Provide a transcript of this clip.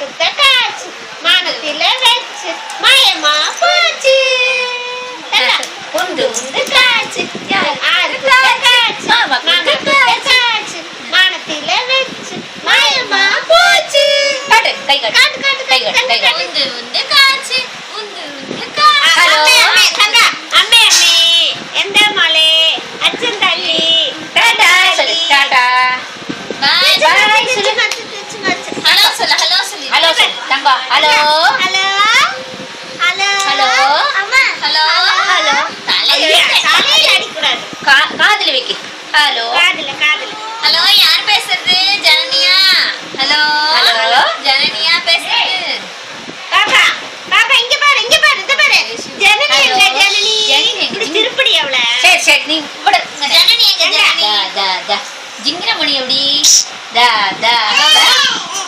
கொடுத்த காச்சு மானத்தில வச்சு மாயமா போச்சு உண்டு உண்டு காச்சு ஆறு கொடுத்த காச்சு மாமா கொடுத்த காச்சு மானத்தில வச்சு மாயமா போச்சு காட்டு கை காட்டு காட்டு காட்டு கை காட்டு கை காட்டு உண்டு உண்டு காச்சு உண்டு உண்டு காச்சு ஹலோ அம்மே சங்கா அம்மே அம்மே எந்த மலை அச்சன் தள்ளி டாடா சொல்லு டாடா பாய் பாய் சொல்லு ஹலோ சொல்லு ஹலோ சொல்லு ஹலோ சொல்லு தங்கா ஹலோ ஹலோ ஹலோ ஹலோ அம்மா ஹலோ ஹலோ தலையில அடிக்க கூடாது காதுல வைக்க ஹலோ காதுல ஹலோ யார் பேசுறது ஜனனியா ஹலோ ஹலோ ஜனனியா பேசுறது பாப்பா பாப்பா இங்க பாரு இந்த பாரு ஜனனி எங்க ஜனனி இப்படி திருப்படி அவள சரி சரி நீ இவ்வளவு ஜனனி எங்க ஜனனி ஜிங்கிர மணி எப்படி